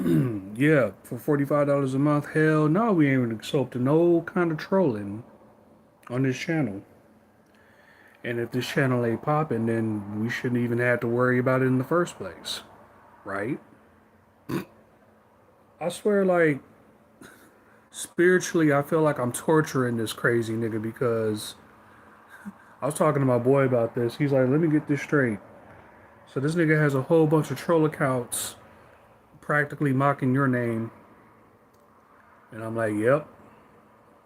Yeah, for $45 a month, hell no, we ain't exposed to no kind of trolling on this channel. And if this channel ain't popping, then we shouldn't even have to worry about it in the first place, right? I swear, like, spiritually, I feel like I'm torturing this crazy nigga because I was talking to my boy about this. He's like, let me get this straight. So this nigga has a whole bunch of troll accounts practically mocking your name. And I'm like, yep.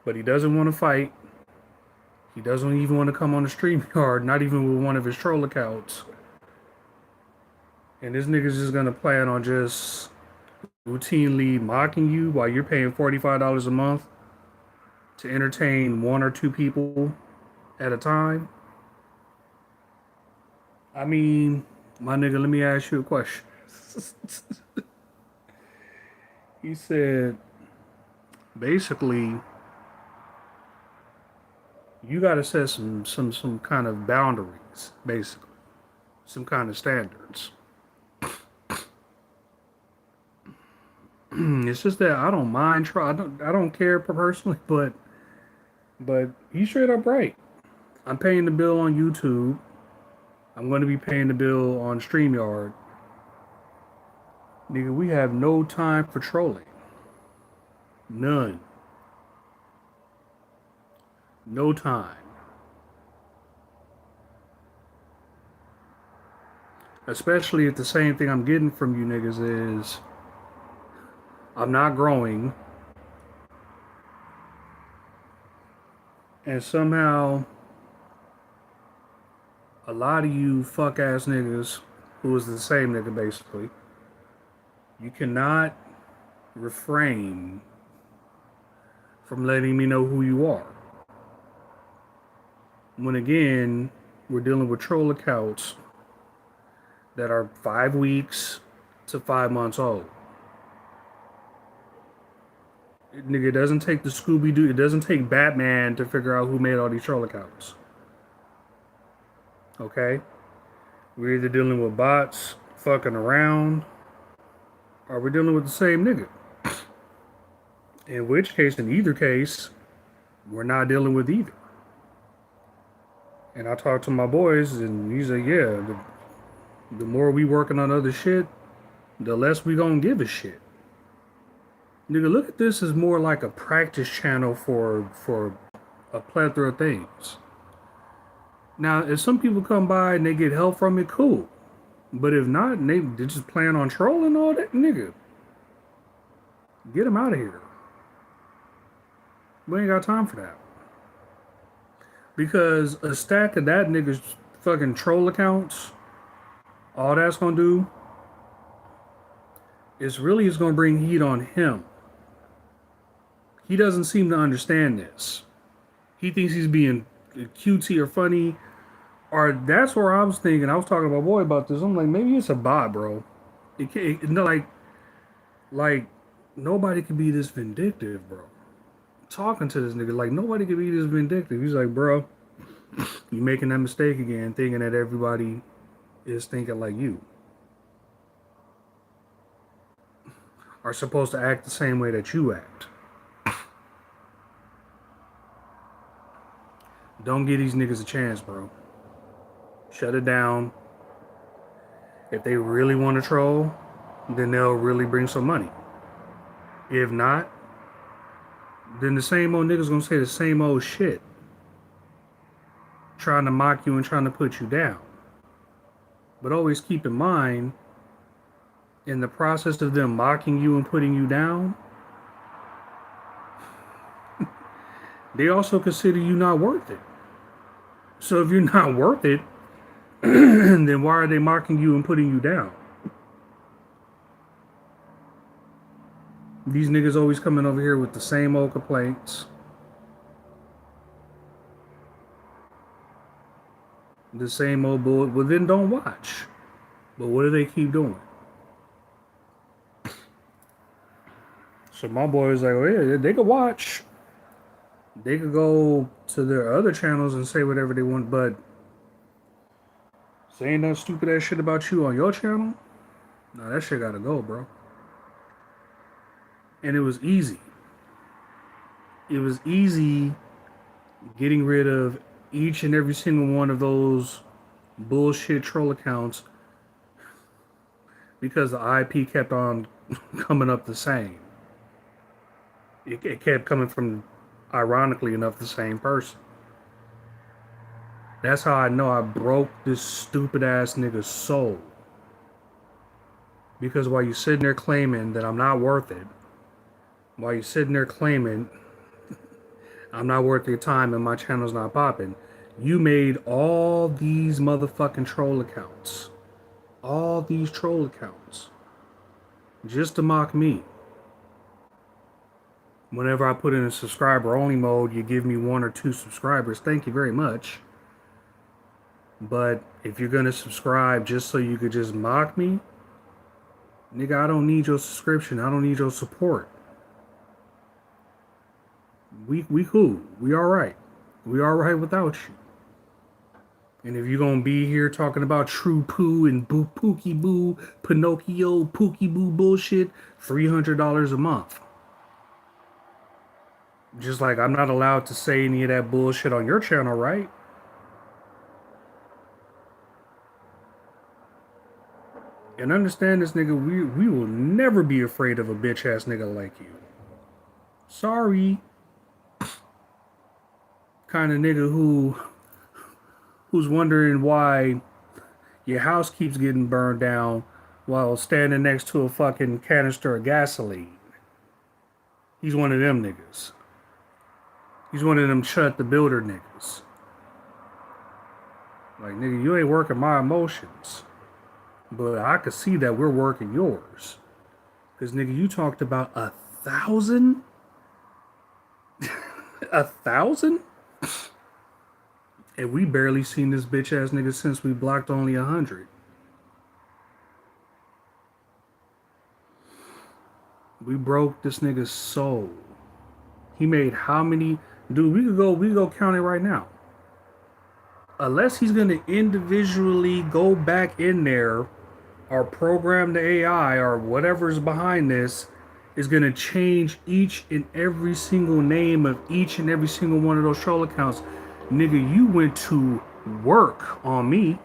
But he doesn't want to fight. He doesn't even want to come on the stream yard, not even with one of his troll accounts. And this nigga's just gonna plan on just routinely mocking you while you're paying $45 a month to entertain one or two people at a time. I mean, my nigga, let me ask you a question. He said, basically, you got to set some kind of boundaries, basically, some kind of standards. It's just that I don't mind try. I don't care personally, but he's straight up right. I'm paying the bill on YouTube. I'm going to be paying the bill on StreamYard. Nigga, we have no time for trolling. None. No time. Especially if the same thing I'm getting from you niggas is I'm not growing, and somehow a lot of you fuck ass niggas who is the same nigga basically, you cannot refrain from letting me know who you are. When again, we're dealing with troll accounts that are 5 weeks to 5 months old. Nigga, it doesn't take the Scooby Doo, it doesn't take Batman to figure out who made all these troll accounts. Okay? We're either dealing with bots fucking around, or we're dealing with the same nigga. In which case, in either case, we're not dealing with either. And I talked to my boys, and he's like, yeah, the more we working on other shit, the less we gonna give a shit. Nigga, look at this as more like a practice channel for a plethora of things. Now, if some people come by and they get help from it, cool. But if not, and they just plan on trolling all that, nigga, get them out of here. We ain't got time for that. Because a stack of that nigga's fucking troll accounts, all that's gonna do is really is gonna bring heat on him. He doesn't seem to understand this. He thinks he's being cutesy or funny, or that's where I was thinking. I was talking to my boy about this. I'm like, maybe it's a bot, bro. It can't, like nobody can be this vindictive, bro. Talking to this nigga like nobody can be this vindictive. He's like, bro, you making that mistake again, thinking that everybody is thinking like you, are supposed to act the same way that you act. Don't give these niggas a chance, bro. Shut it down. If they really want to troll, then they'll really bring some money. If not, then the same old niggas gonna say the same old shit, trying to mock you and trying to put you down. But always keep in mind, in the process of them mocking you and putting you down, they also consider you not worth it. So if you're not worth it, then why are they mocking you and putting you down? These niggas always coming over here with the same old complaints. The same old bull. Well, then don't watch. But what do they keep doing? So my boy was like, oh yeah, they could watch. They could go to their other channels and say whatever they want, but saying that stupid ass shit about you on your channel, nah, that shit gotta go, bro. And it was easy. It was easy getting rid of each and every single one of those bullshit troll accounts because the IP kept on coming up the same. It kept coming from, ironically enough, the same person. That's how I know I broke this stupid ass nigga's soul. Because while you're sitting there claiming that I'm not worth it, while you're sitting there claiming I'm not worth your time and my channel's not popping, you made all these motherfucking troll accounts. All these troll accounts. Just to mock me. Whenever I put in a subscriber only mode, you give me 1 or 2 subscribers. Thank you very much. But if you're gonna subscribe just so you could just mock me, nigga, I don't need your subscription. I don't need your support. We cool. We alright. We alright without you. And if you're gonna be here talking about True Poo and Boo Pookie Boo, Pinocchio, Pookie Boo bullshit, $300 a month. Just like I'm not allowed to say any of that bullshit on your channel, right? And understand this, nigga, we will never be afraid of a bitch ass nigga like you. Sorry. Kind of nigga who's wondering why your house keeps getting burned down while standing next to a fucking canister of gasoline. He's one of them niggas. He's one of them shut the builder niggas. Like, nigga, you ain't working my emotions. But I could see that we're working yours. Because, nigga, you talked about 1,000? 1,000? And we barely seen this bitch ass nigga since we blocked only 100. We broke this nigga's soul. He made how many? Dude, we go count it right now. Unless he's gonna individually go back in there or program the AI or whatever's behind this is gonna change each and every single name of each and every single one of those troll accounts. Nigga, you went to work on me,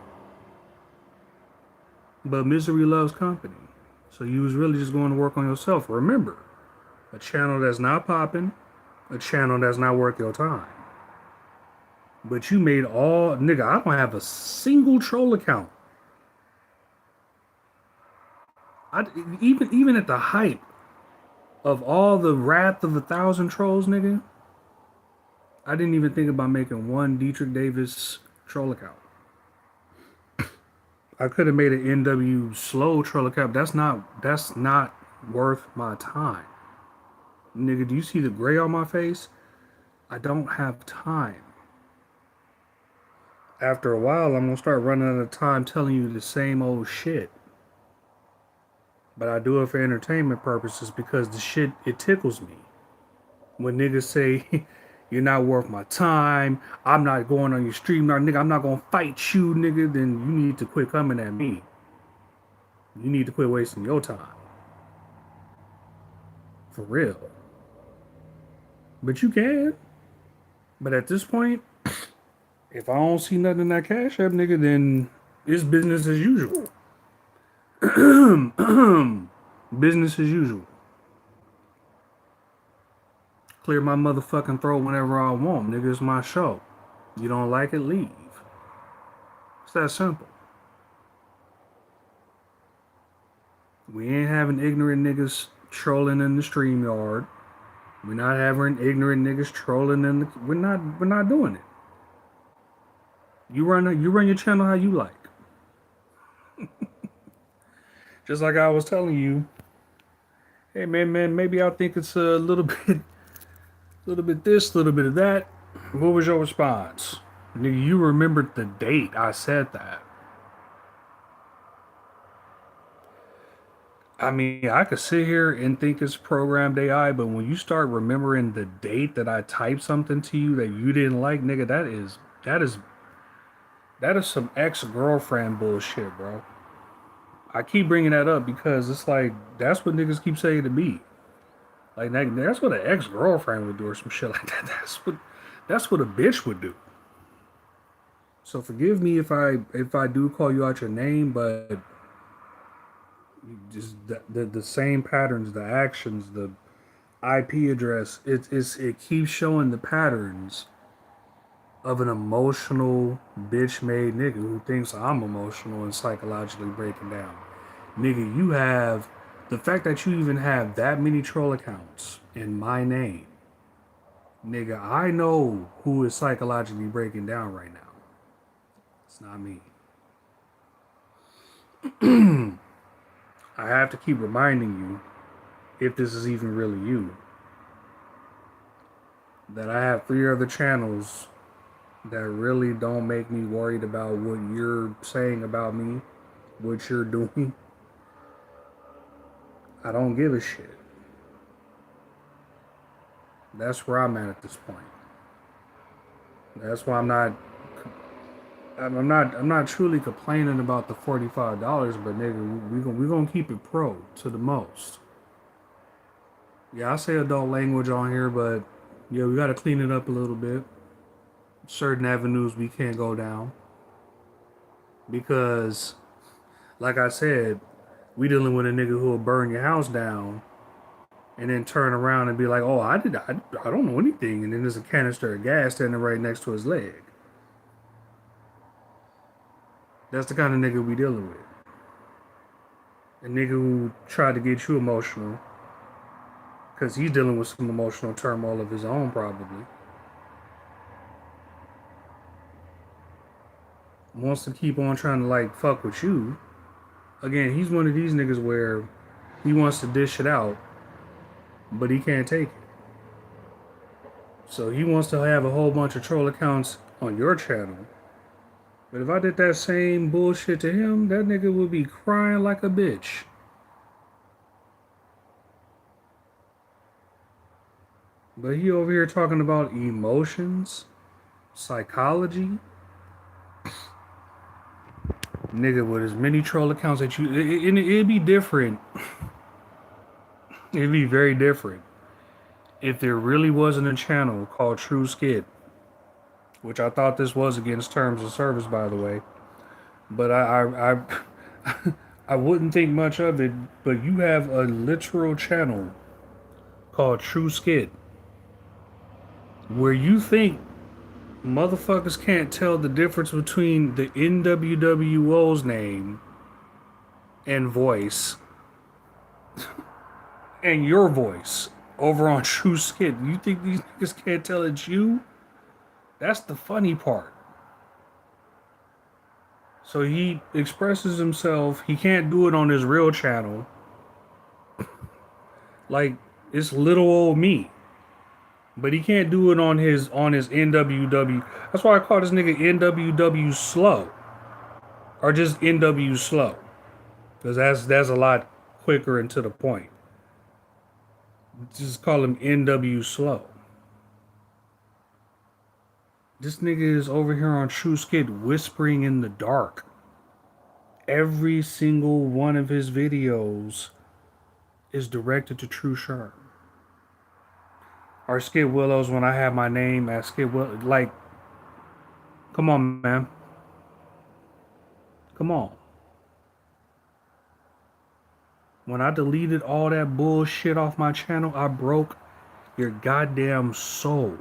but misery loves company. So you was really just going to work on yourself. Remember, a channel that's not popping, a channel that's not worth your time. But you made all, nigga, I don't have a single troll account. Even at the hype of all the wrath of 1,000 trolls, nigga, I didn't even think about making one Dietrich Davis troll account. I could have made an NW slow troll account. That's not worth my time. Nigga, do you see the gray on my face? I don't have time. After a while, I'm gonna start running out of time telling you the same old shit. But I do it for entertainment purposes because the shit, it tickles me. When niggas say, you're not worth my time, I'm not going on your stream, nigga, I'm not gonna fight you, nigga, then you need to quit coming at me. You need to quit wasting your time. For real. But you can. But at this point, if I don't see nothing in that Cash App, nigga, then it's business as usual. Business as usual. Clear my motherfucking throat whenever I want. Nigga, it's my show. You don't like it, leave. It's that simple. We ain't having ignorant niggas trolling in the stream yard. We're not having ignorant niggas trolling in the. We're not doing it. You run your channel how you like. Just like I was telling you. Hey man, maybe I think it's a little bit this, a little bit of that. What was your response? Nigga, you remembered the date I said that. I mean, I could sit here and think it's programmed AI, but when you start remembering the date that I typed something to you that you didn't like, nigga, that is some ex-girlfriend bullshit, bro. I keep bringing that up because it's like, that's what niggas keep saying to me. Like that's what an ex-girlfriend would do or some shit like that. That's what a bitch would do. So forgive me if I do call you out your name, but just the same patterns, the actions, the IP address, it keeps showing the patterns of an emotional bitch made nigga who thinks I'm emotional and psychologically breaking down. Nigga, you have the fact that you even have that many troll accounts in my name. Nigga, I know who is psychologically breaking down right now. It's not me. I have to keep reminding you, if this is even really you, that I have 3 other channels that really don't make me worried about what you're saying about me, what you're doing. I don't give a shit. That's where I'm at this point. That's why I'm not truly complaining about the $45, but nigga, we gonna keep it pro to the most. Yeah, I say adult language on here, but yeah, we gotta clean it up a little bit. Certain avenues we can't go down because, like I said, we dealing with a nigga who will burn your house down and then turn around and be like, "Oh, I don't know anything," and then there's a canister of gas standing right next to his leg. That's the kind of nigga we dealing with. A nigga who tried to get you emotional because he's dealing with some emotional turmoil of his own, probably. Wants to keep on trying to like fuck with you. Again, he's one of these niggas where he wants to dish it out, but he can't take it. So he wants to have a whole bunch of troll accounts on your channel. But if I did that same bullshit to him, that nigga would be crying like a bitch. But he over here talking about emotions, psychology. Nigga with as many troll accounts that it'd be different. It'd be very different if there really wasn't a channel called Tru Sherm, which I thought this was against terms of service, by the way. But I wouldn't think much of it. But you have a literal channel called Tru Sherm, where you think motherfuckers can't tell the difference between the NWWO's name and voice and your voice over on Tru Sherm. You think these niggas can't tell it's you? That's the funny part. So he expresses himself. He can't do it on his real channel. Like it's little old me. But he can't do it on his NWW. That's why I call this nigga NWW slow. Or just NW slow. Because that's a lot quicker and to the point. Just call him NW slow. This nigga is over here on Tru Sherm whispering in the dark. Every single one of his videos is directed to Tru Sherm. Or Skip Willows when I have my name as Skip Willows. Like, come on, man. Come on. When I deleted all that bullshit off my channel, I broke your goddamn soul.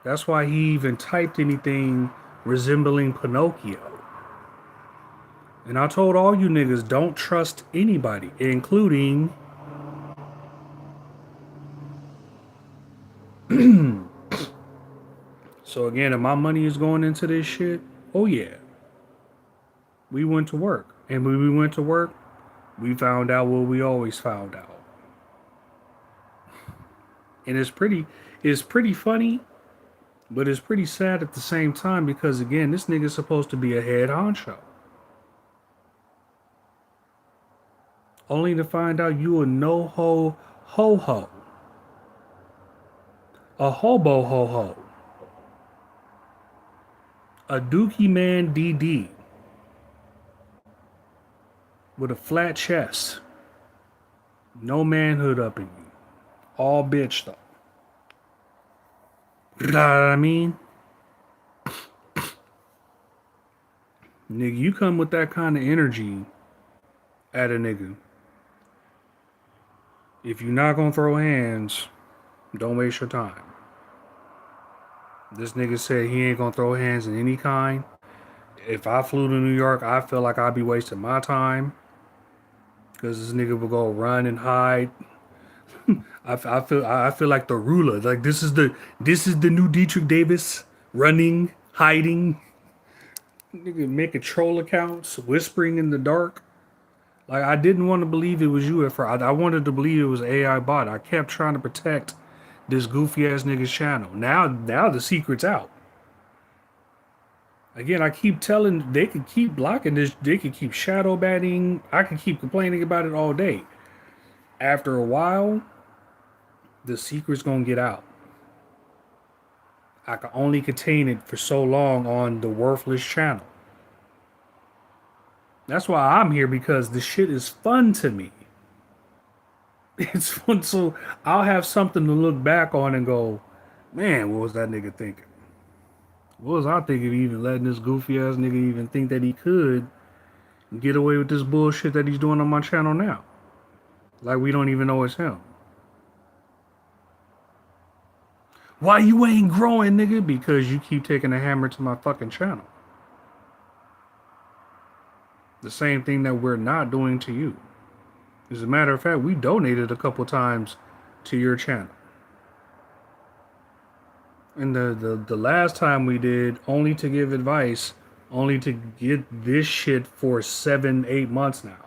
That's why he even typed anything resembling Pinocchio. And I told all you niggas, don't trust anybody, including so again, if my money is going into this shit, oh yeah. We went to work. And when we went to work, we found out what we always found out. And it's pretty funny, but it's pretty sad at the same time because again, this nigga's supposed to be a head honcho. Only to find out you a no ho ho ho. A hobo ho ho. A dookie man DD. With a flat chest. No manhood up in you. All bitch though. You know what I mean? Nigga, you come with that kind of energy at a nigga. If you're not gonna throw hands, don't waste your time. This nigga said he ain't gonna throw hands in any kind. If I flew to New York, I feel like I'd be wasting my time because this nigga would go run and hide. I feel like the ruler. Like this is the new Dietrich Davis running, hiding. Nigga making troll accounts, whispering in the dark. Like I didn't want to believe it was you at first. I wanted to believe it was AI bot. I kept trying to protect this goofy ass nigga's channel. Now the secret's out. Again, I keep telling they could keep blocking this. They could keep shadow banning. I could keep complaining about it all day. After a while, the secret's gonna get out. I can only contain it for so long on the worthless channel. That's why I'm here because the shit is fun to me. It's fun, so I'll have something to look back on and go, man, what was that nigga thinking? What was I thinking of even letting this goofy ass nigga even think that he could get away with this bullshit that he's doing on my channel now? Like we don't even know it's him. Why you ain't growing, nigga? Because you keep taking a hammer to my fucking channel. The same thing that we're not doing to you. As a matter of fact, we donated a couple times to your channel. And the last time we did, only to give advice, only to get this shit for 7, 8 months now.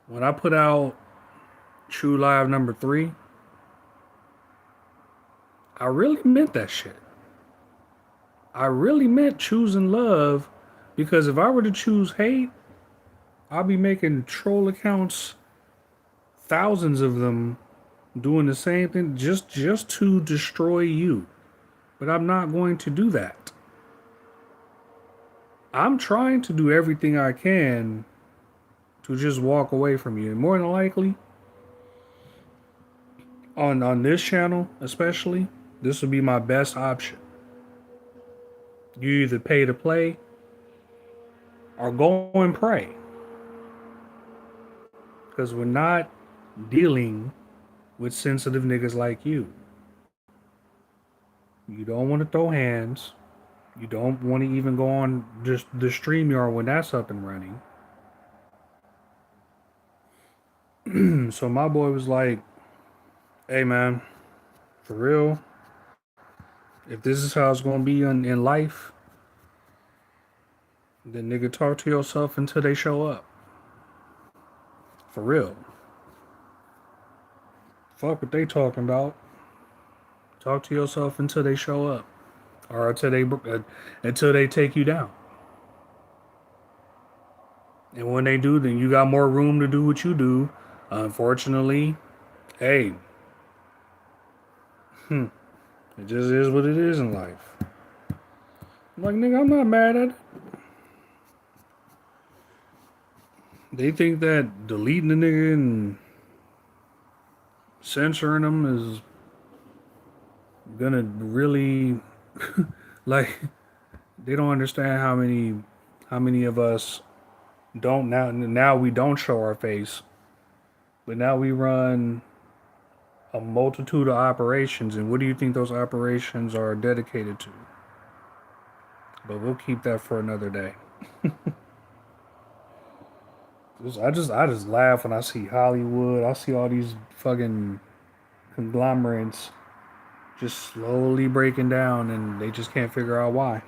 When I put out True Live #3, I really meant that shit. I really meant choosing love because if I were to choose hate, I'll be making troll accounts, thousands of them, doing the same thing just to destroy you. But I'm not going to do that. I'm trying to do everything I can to just walk away from you. And more than likely, on this channel especially, this would be my best option. You either pay to play or go and pray. Because we're not dealing with sensitive niggas like you. You don't want to throw hands. You don't want to even go on just the StreamYard when that's up and running. So my boy was like, hey man, for real, if this is how it's going to be in life, then nigga talk to yourself until they show up. For real. Fuck what they talking about. Talk to yourself until they show up. Or until they take you down. And when they do, then you got more room to do what you do. Unfortunately, hey, it just is what it is in life. I'm like, nigga, I'm not mad at it. They think that deleting the nigga and censoring them is gonna really like they don't understand how many of us don't now we don't show our face, but now we run a multitude of operations, and what do you think those operations are dedicated to? But we'll keep that for another day. I just laugh when I see Hollywood. I see all these fucking conglomerates just slowly breaking down, and they just can't figure out why.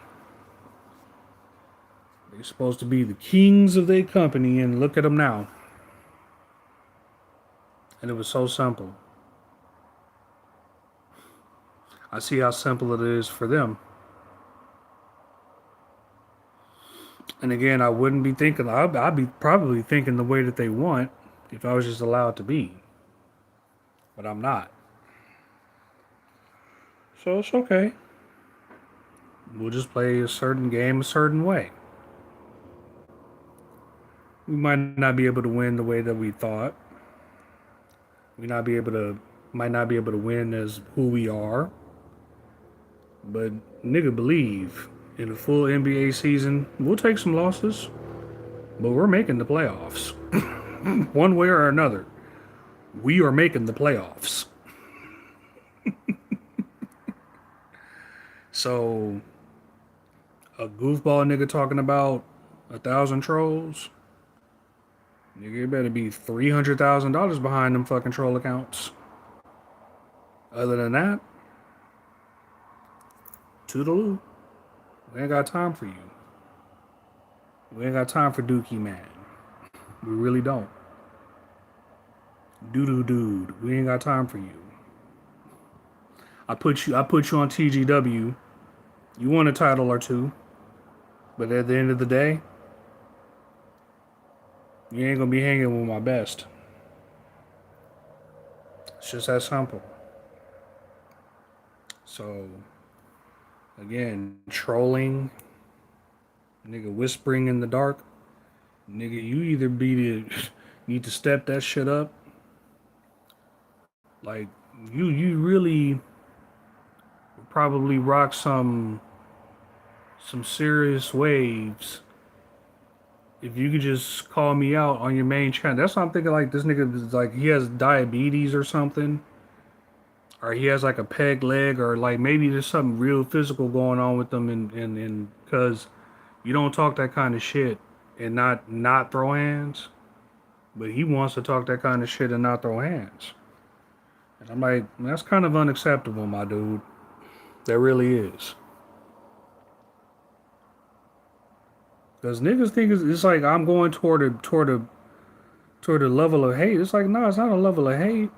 They're supposed to be the kings of their company, and look at them now. And it was so simple. I see how simple it is for them. And again, I wouldn't be thinking, I'd be probably thinking the way that they want if I was just allowed to be. But I'm not. So it's okay. We'll just play a certain game a certain way. We might not be able to win the way that we thought. We not be able to might not be able to win as who we are. But nigga, believe in a full NBA season, we'll take some losses, but we're making the playoffs. One way or another. We are making the playoffs. So a goofball nigga talking about 1,000 trolls, nigga, it better be $300,000 behind them fucking troll accounts. Other than that, toodaloo. We ain't got time for you. We ain't got time for Dookie Man. We really don't. Doo dude. We ain't got time for you. I put you on TGW. You won a title or two, but at the end of the day, you ain't gonna be hanging with my best. It's just that simple. So again, trolling, nigga whispering in the dark, nigga, you either need to step that shit up. Like you really probably rock some serious waves if you could just call me out on your main channel. That's what I'm thinking. Like this nigga is like he has diabetes or something, or he has like a peg leg, or like maybe there's something real physical going on with them, and because you don't talk that kind of shit and not throw hands, but he wants to talk that kind of shit and not throw hands. And I'm like, that's kind of unacceptable, my dude. That really is. Because niggas think it's like I'm going toward a level of hate. It's like, no, it's not a level of hate.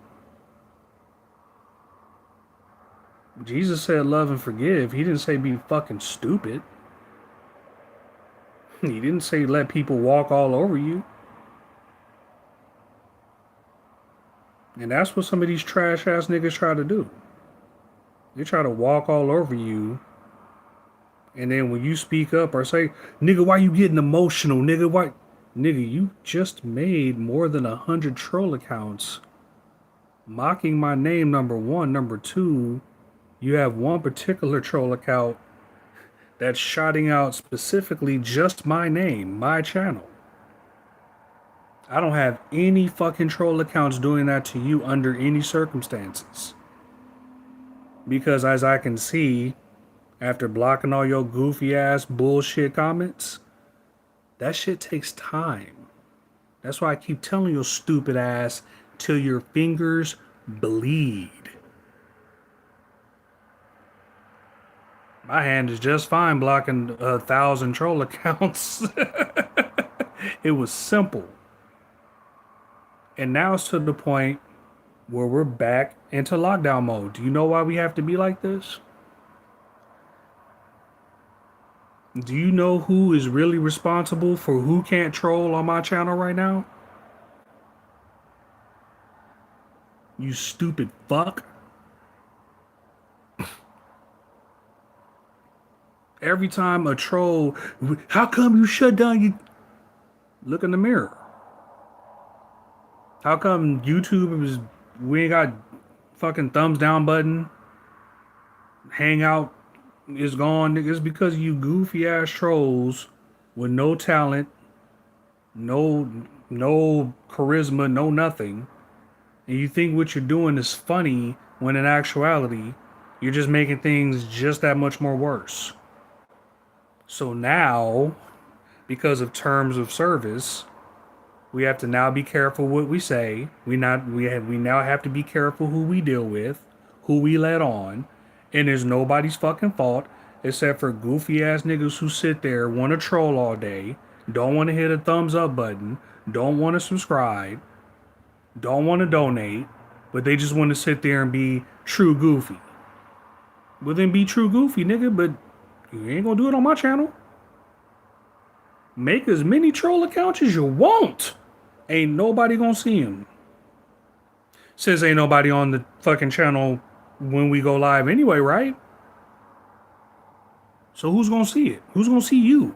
Jesus said love and forgive. He didn't say be fucking stupid. He didn't say let people walk all over you. And that's what some of these trash ass niggas try to do. They try to walk all over you. And then when you speak up or say, nigga, why you getting emotional? Nigga, why? Nigga, you just made more than 100 troll accounts mocking my name, number one. Number two, you have one particular troll account that's shouting out specifically just my name, my channel. I don't have any fucking troll accounts doing that to you under any circumstances. Because as I can see, after blocking all your goofy ass bullshit comments, that shit takes time. That's why I keep telling your stupid ass till your fingers bleed. My hand is just fine blocking 1,000 troll accounts. It was simple. And now it's to the point where we're back into lockdown mode. Do you know why we have to be like this? Do you know who is really responsible for who can't troll on my channel right now? You stupid fuck. Every time a troll, how come you shut down you look in the mirror? How come YouTube is we ain't got fucking thumbs down button? Hangout is gone. It's because you goofy ass trolls with no talent, no charisma, no nothing. And you think what you're doing is funny when in actuality, you're just making things just that much more worse. So now, because of terms of service, we have to now be careful what we say. We now have to be careful who we deal with, who we let on, and it's nobody's fucking fault except for goofy ass niggas who sit there, want to troll all day, don't want to hit a thumbs up button, don't want to subscribe, don't want to donate, but they just want to sit there and be true goofy. Well then be true goofy, nigga, but you ain't gonna do it on my channel. Make as many troll accounts as you want. Ain't nobody gonna see them. Since ain't nobody on the fucking channel when we go live anyway, right? So who's gonna see it? Who's gonna see you?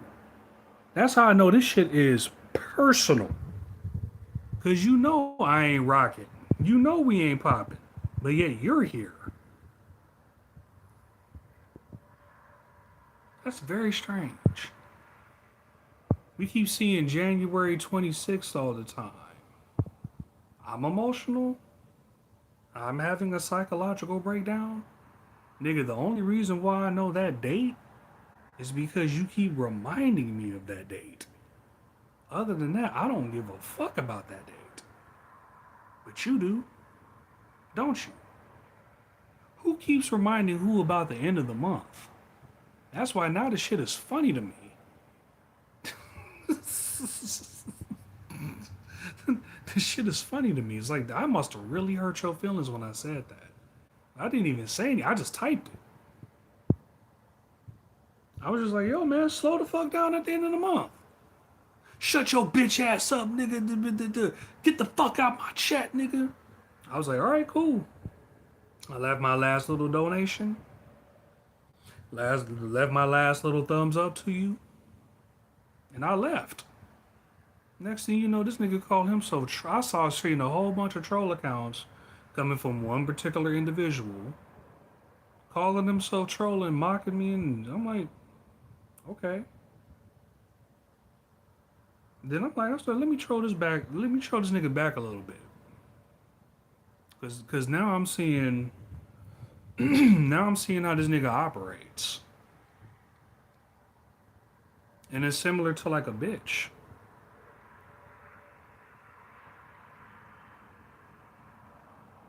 That's how I know this shit is personal. Because you know I ain't rocking. You know we ain't popping. But yet you're here. That's very strange. We keep seeing January 26th all the time. I'm emotional. I'm having a psychological breakdown. Nigga, the only reason why I know that date is because you keep reminding me of that date. Other than that, I don't give a fuck about that date. But you do, don't you? Who keeps reminding who about the end of the month? That's why now the shit is funny to me. This shit is funny to me. It's like I must have really hurt your feelings when I said that. I didn't even say anything. I just typed it. I was just like, yo, man, slow the fuck down at the end of the month. Shut your bitch ass up, nigga. Get the fuck out my chat, nigga. I was like, all right, cool. I left my last little donation. Left my last little thumbs up to you. And I left. Next thing you know, this nigga called himself. I saw seeing a whole bunch of troll accounts coming from one particular individual, calling himself trolling, mocking me, and I'm like, okay. Then I'm like, let me troll this back. Let me troll this nigga back a little bit, cause now I'm seeing, now I'm seeing how this nigga operates, and it's similar to like a bitch.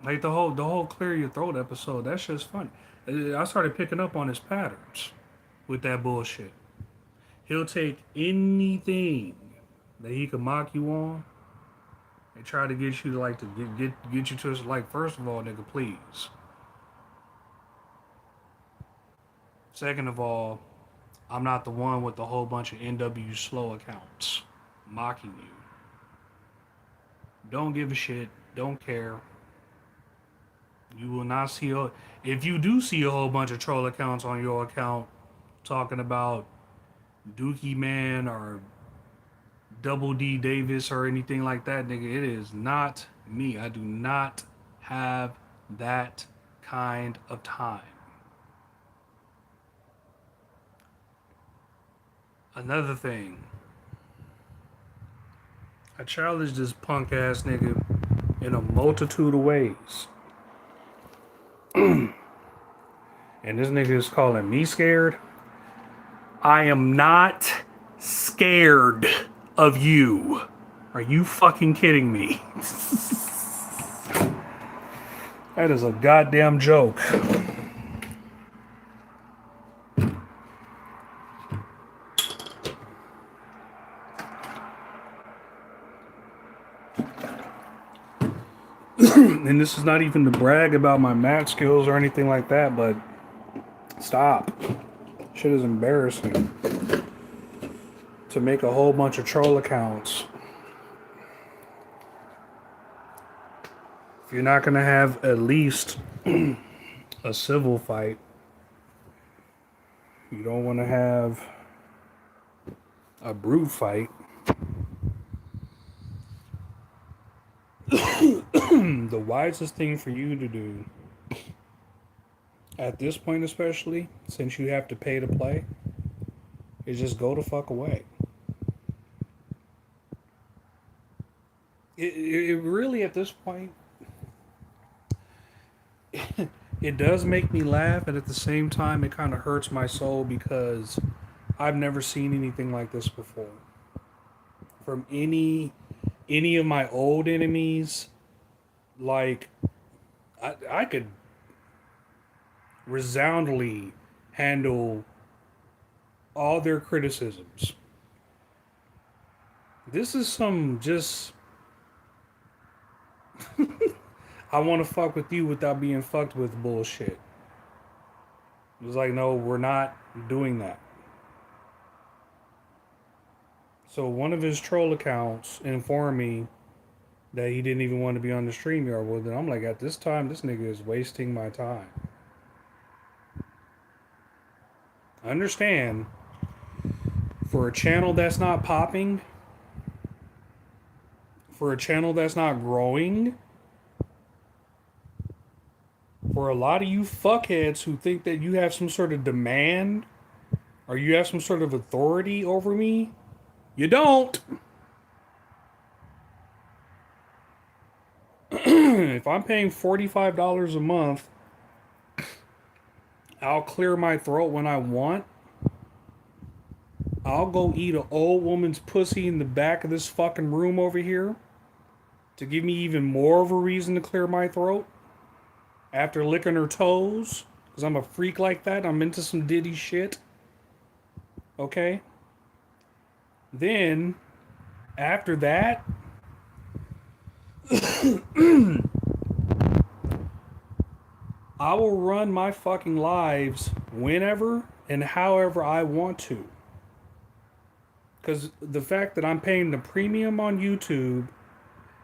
Like the whole clear your throat episode. That's just funny. I started picking up on his patterns with that bullshit. He'll take anything that he can mock you on and try to get you to like to get you to like, first of all, nigga, please. Second of all, I'm not the one with a whole bunch of NW slow accounts mocking you. Don't give a shit. Don't care. You will not see if you do see a whole bunch of troll accounts on your account talking about Dookie Man or Double D Davis or anything like that, nigga, it is not me. I do not have that kind of time. Another thing, I challenged this punk ass nigga in a multitude of ways. And this nigga is calling me scared. I am not scared of you. Are you fucking kidding me? That is a goddamn joke. And this is not even to brag about my math skills or anything like that, but stop. Shit is embarrassing. To make a whole bunch of troll accounts. If you're not going to have at least a civil fight, you don't want to have a brute fight. The wisest thing for you to do, at this point especially, since you have to pay to play, is just go the fuck away. It really, at this point, it does make me laugh, and at the same time, it kind of hurts my soul because I've never seen anything like this before. From any of my old enemies, like, I could resoundingly handle all their criticisms. This is some just I want to fuck with you without being fucked with bullshit. It was like, no, we're not doing that. So one of his troll accounts informed me that he didn't even want to be on the StreamYard. Well, then I'm like, at this time, this nigga is wasting my time. Understand, for a channel that's not popping, for a channel that's not growing, for a lot of you fuckheads who think that you have some sort of demand or you have some sort of authority over me, you don't. If I'm paying $45 a month, I'll clear my throat when I want. I'll go eat an old woman's pussy in the back of this fucking room over here to give me even more of a reason to clear my throat after licking her toes. Because I'm a freak like that. I'm into some Diddy shit. Okay? Then, after that, I will run my fucking lives whenever and however I want to. Because the fact that I'm paying the premium on YouTube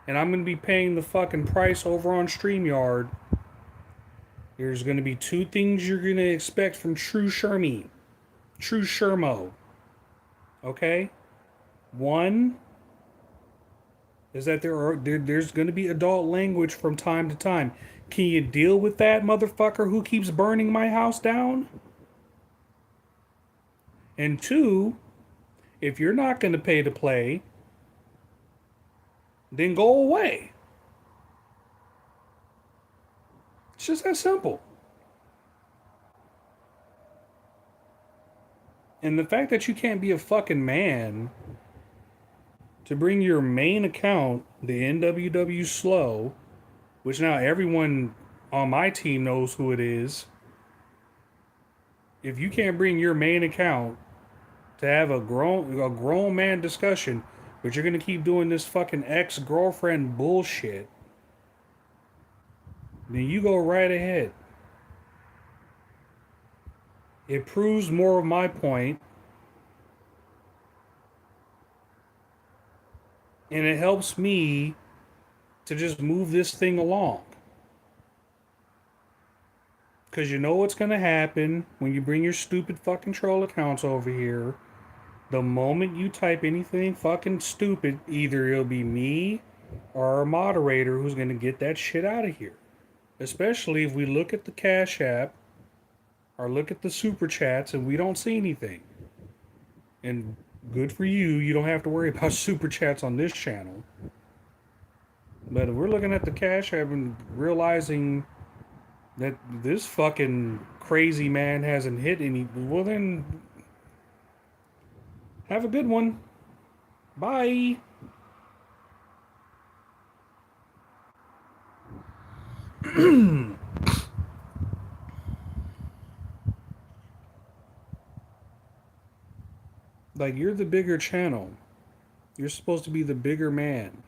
and I'm going to be paying the fucking price over on StreamYard, there's going to be two things you're going to expect from Tru Shermo. Okay? One is that there's going to be adult language from time to time. Can you deal with that motherfucker who keeps burning my house down? And two, if you're not going to pay to play, then go away. It's just that simple. And the fact that you can't be a fucking man to bring your main account, the NWW Slow, which now everyone on my team knows who it is. If you can't bring your main account to have a grown man discussion, but you're gonna keep doing this fucking ex-girlfriend bullshit, then you go right ahead. It proves more of my point, and it helps me to just move this thing along. Because you know what's going to happen when you bring your stupid fucking troll accounts over here. The moment you type anything fucking stupid, either it'll be me or a moderator who's going to get that shit out of here. Especially if we look at the Cash App or look at the Super Chats and we don't see anything. And good for you, you don't have to worry about Super Chats on this channel. But if we're looking at the Cash App and realizing that this fucking crazy man hasn't hit any, well then, have a good one. Bye. Like, you're the bigger channel. You're supposed to be the bigger man.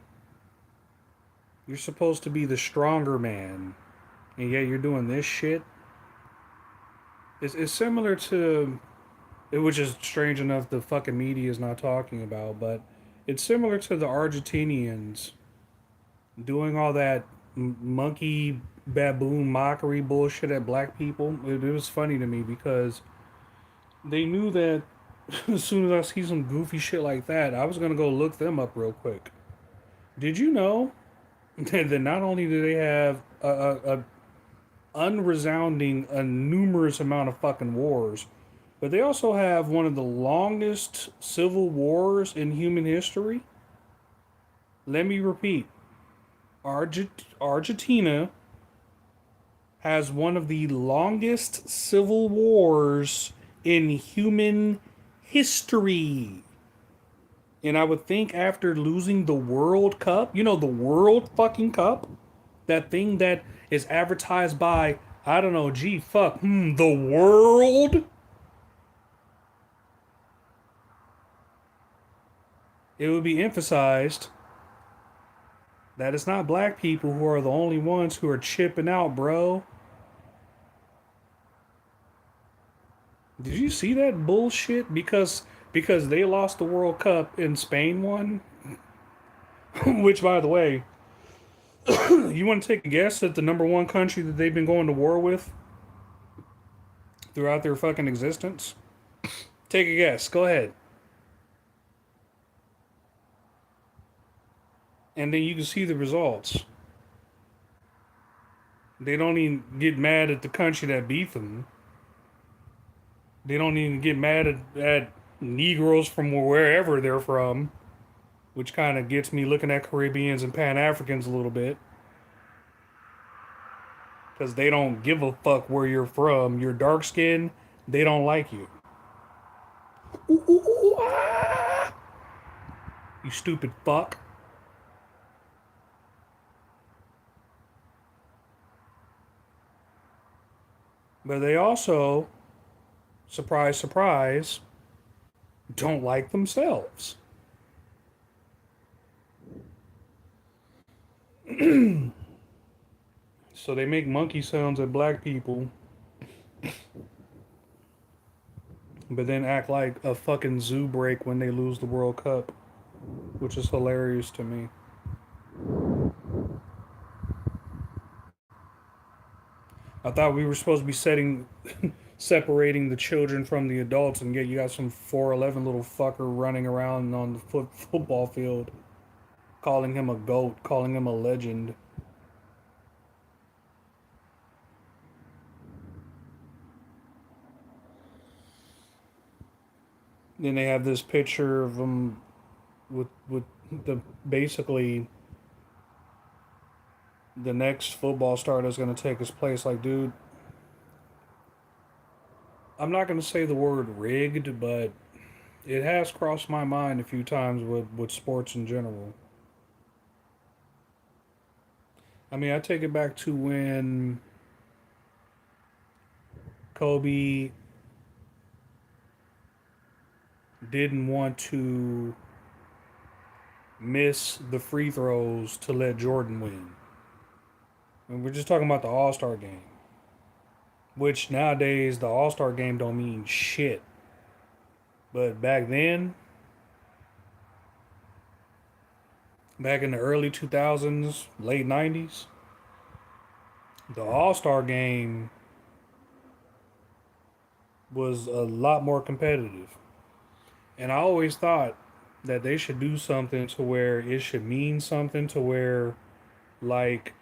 You're supposed to be the stronger man. And yet you're doing this shit. It's similar to, which is strange enough the fucking media is not talking about, but it's similar to the Argentinians doing all that monkey baboon mockery bullshit at black people. It was funny to me because they knew that as soon as I see some goofy shit like that, I was gonna go look them up real quick. Did you know that not only do they have a unresounding, a numerous amount of fucking wars, but they also have one of the longest civil wars in human history? Let me repeat. Argentina has one of the longest civil wars in human history. And I would think after losing the World Cup, you know, the World fucking Cup, that thing that is advertised by, I don't know, the world. It would be emphasized that it's not black people who are the only ones who are chipping out, bro. Did you see that bullshit? Because they lost the World Cup and Spain won? Which, by the way, you want to take a guess at the number one country that they've been going to war with throughout their fucking existence? Take a guess. Go ahead. and then you can see the results. They don't even get mad at the country that beat them. They don't even get mad at Negroes from wherever they're from, which kind of gets me looking at Caribbeans and Pan Africans a little bit because they don't give a fuck where you're from. You're dark skinned, they don't like you. Ooh, ooh, ooh, ah! You stupid fuck. But they also, surprise, surprise, don't like themselves. So they make monkey sounds at black people, but then act like a fucking zoo break when they lose the World Cup, which is hilarious to me. I thought we were supposed to be separating the children from the adults, and yet you got some 4'11" little fucker running around on the football field, calling him a goat, calling him a legend. Then they have this picture of him with the basically the next football star that's going to take his place. Like, dude, I'm not going to say the word rigged, but it has crossed my mind a few times with sports in general. I mean, I take it back to when Kobe didn't want to miss the free throws to let Jordan win. And we're just talking about the All Star game, which nowadays the All Star game don't mean shit. But back then, back in the early 2000s, late 90s, the All Star game was a lot more competitive. And I always thought that they should do something to where it should mean something to where, like,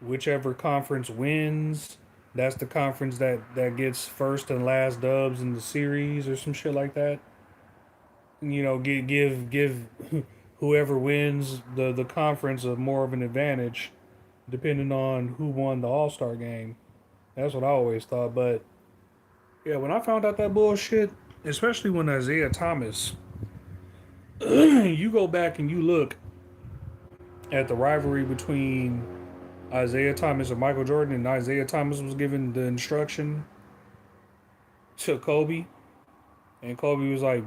whichever conference wins, that's the conference that gets first and last dubs in the series or some shit like that. You know, give whoever wins the conference a more of an advantage, depending on who won the All Star game. That's what I always thought. But yeah, when I found out that bullshit, especially when Isaiah Thomas, you go back and you look at the rivalry between Isaiah Thomas and Michael Jordan, and Isaiah Thomas was given the instruction to Kobe, and Kobe was like,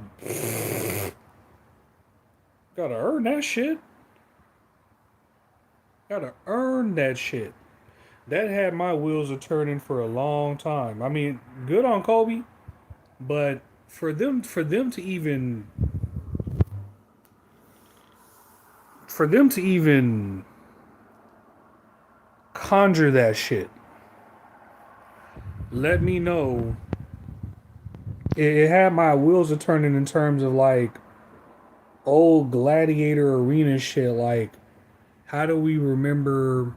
"Gotta earn that shit. Gotta earn that shit." That had my wheels a turning for a long time. I mean, good on Kobe, but for them to even conjure that shit, let me know. It had my wheels a turning in terms of like old gladiator arena shit. Like, how do we remember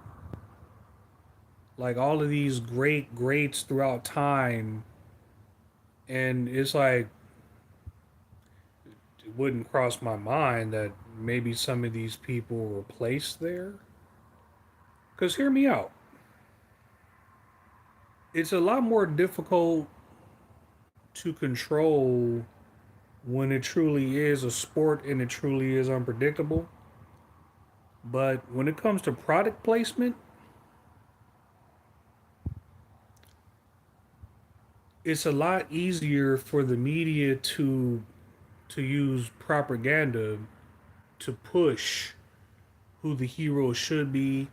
like all of these greats throughout time? And it's like it wouldn't cross my mind that maybe some of these people were placed there. Because hear me out, it's a lot more difficult to control when it truly is a sport and it truly is unpredictable. But when it comes to product placement, it's a lot easier for the media to use propaganda to push who the hero should be,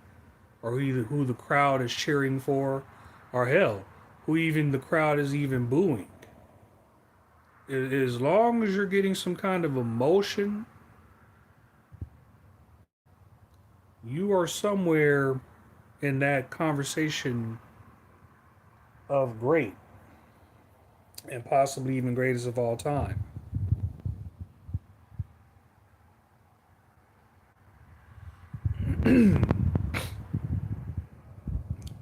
or who the crowd is cheering for, or hell, who even the crowd is even booing. As long as you're getting some kind of emotion, you are somewhere in that conversation of great and possibly even greatest of all time.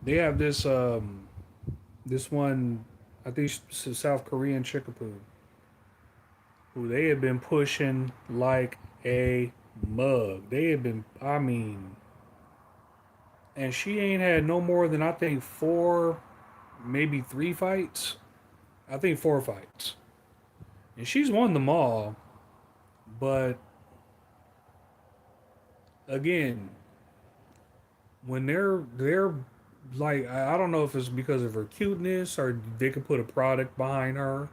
They have this one, I think it's a South Korean chickapoo, who they have been pushing like a mug. They have been, I mean, and she ain't had no more than I think four, maybe three fights. I think four fights, and she's won them all. But again, when they're like, I don't know if it's because of her cuteness or they could put a product behind her.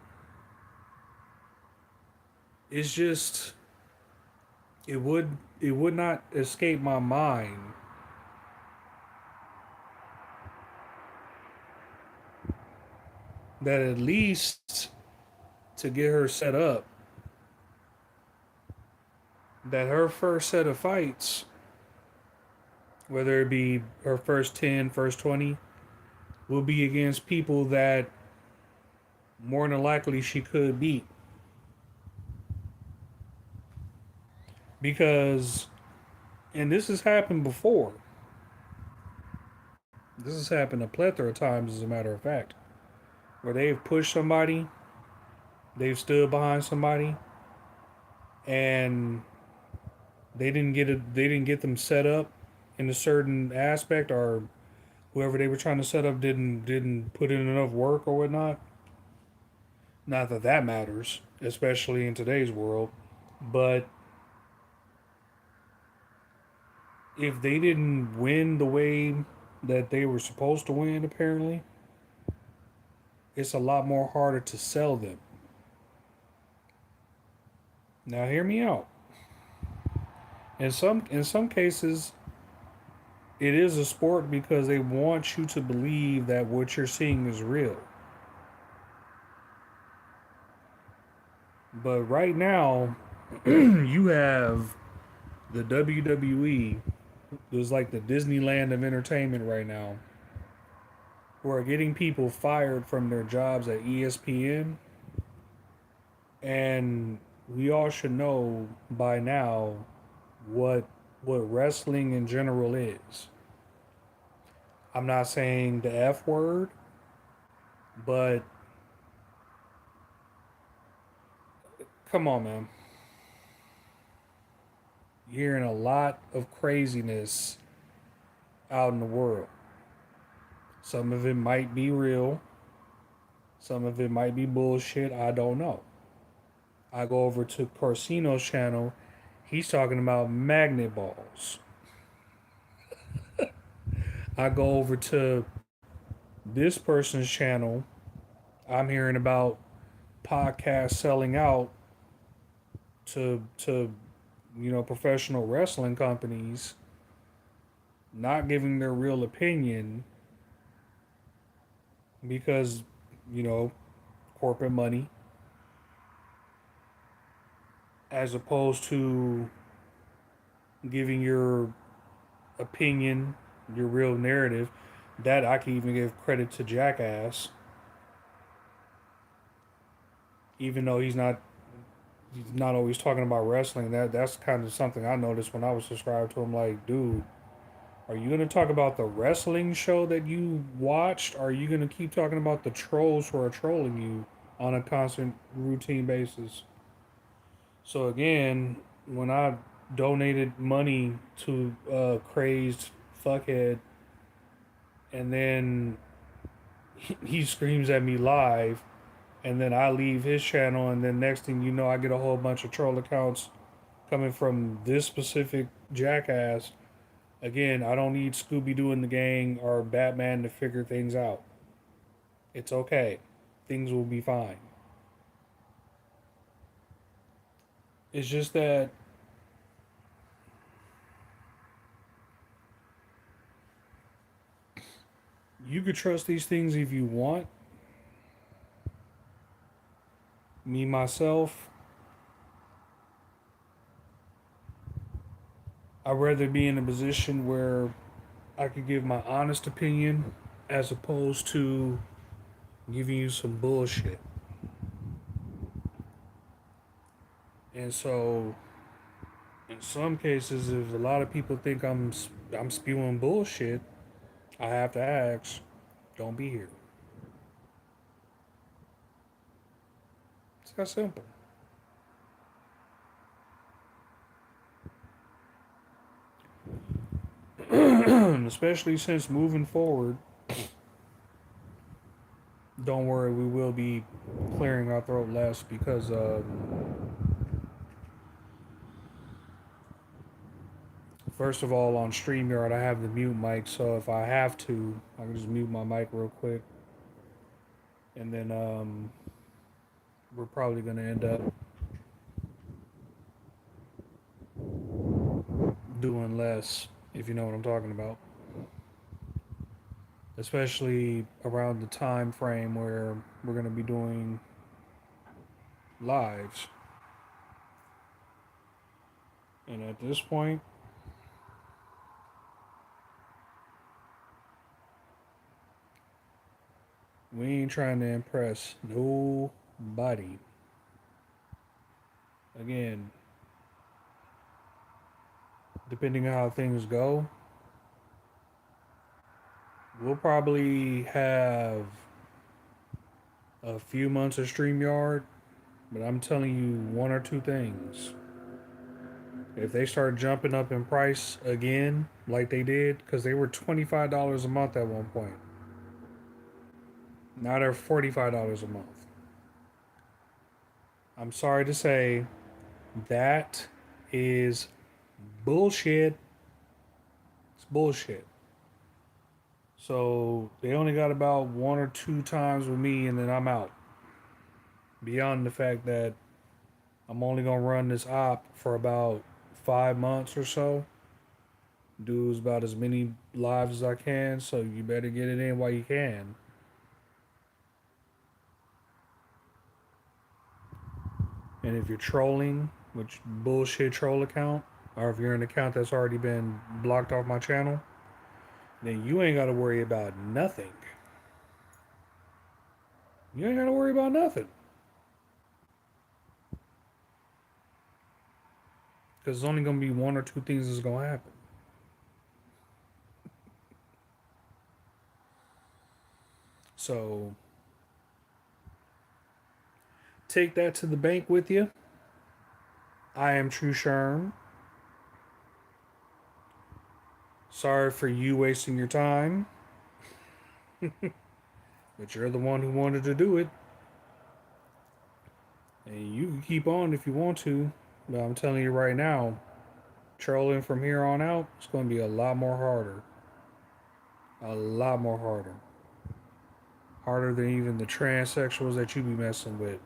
It's just it would not escape my mind that at least to get her set up, that her first set of fights, whether it be her first 10, first 20, will be against people that more than likely she could beat. Because, and this has happened before, this has happened a plethora of times, as a matter of fact, where they've pushed somebody, they've stood behind somebody, and they didn't get them set up in a certain aspect, or whoever they were trying to set up didn't put in enough work or whatnot. Not that that matters, especially in today's world, but if they didn't win the way that they were supposed to win, apparently, it's a lot more harder to sell them. Now, hear me out. In some cases, it is a sport because they want you to believe that what you're seeing is real. But right now, you have the WWE, who's like the Disneyland of entertainment right now, who are getting people fired from their jobs at ESPN. And we all should know by now what what wrestling in general is. I'm not saying the F word, but come on, man. You're hearing a lot of craziness out in the world. Some of it might be real, some of it might be bullshit. I don't know. I go over to Corsino's channel. He's talking about magnet balls. I go over to this person's channel. I'm hearing about podcasts selling out to professional wrestling companies, not giving their real opinion because you know corporate money, as opposed to giving your opinion, your real narrative. That I can even give credit to Jackass, even though he's not always talking about wrestling. That's kind of something I noticed when I was subscribed to him. Like, dude, are you gonna talk about the wrestling show that you watched? Or are you gonna keep talking about the trolls who are trolling you on a constant routine basis? So again, when I donated money to a crazed fuckhead, and then he screams at me live, and then I leave his channel, and then next thing you know, I get a whole bunch of troll accounts coming from this specific jackass. Again, I don't need Scooby Doo and the gang or Batman to figure things out. It's okay. Things will be fine. It's just that you could trust these things if you want. Me, myself, I'd rather be in a position where I could give my honest opinion as opposed to giving you some bullshit. And so, In some cases, if a lot of people think I'm spewing bullshit, I have to ask, don't be here. It's that simple. Especially since moving forward, don't worry, we will be clearing our throat less because first of all, on StreamYard, I have the mute mic, so if I have to, I can just mute my mic real quick. And then we're probably going to end up doing less, if you know what I'm talking about. Especially around the time frame where we're going to be doing lives. And at this point, we ain't trying to impress nobody. Again, depending on how things go, we'll probably have a few months of StreamYard, but I'm telling you one or two things. If they start jumping up in price again, like they did, because they were $25 a month at one point. Now they're $45 a month. I'm sorry to say, that is bullshit. It's bullshit. So they only got about one or two times with me, and then I'm out. Beyond the fact that I'm only gonna run this op for about 5 months or so. Do about as many lives as I can, so you better get it in while you can. And if you're trolling, which bullshit troll account, or if you're an account that's already been blocked off my channel, then you ain't got to worry about nothing. You ain't got to worry about nothing. Because there's only going to be one or two things that's going to happen. So take that to the bank with you. I am Tru Sherm. Sorry for you wasting your time. But you're the one who wanted to do it. And you can keep on if you want to. But I'm telling you right now, trolling from here on out, it's going to be a lot more harder. A lot more harder. Harder than even the transsexuals that you be messing with.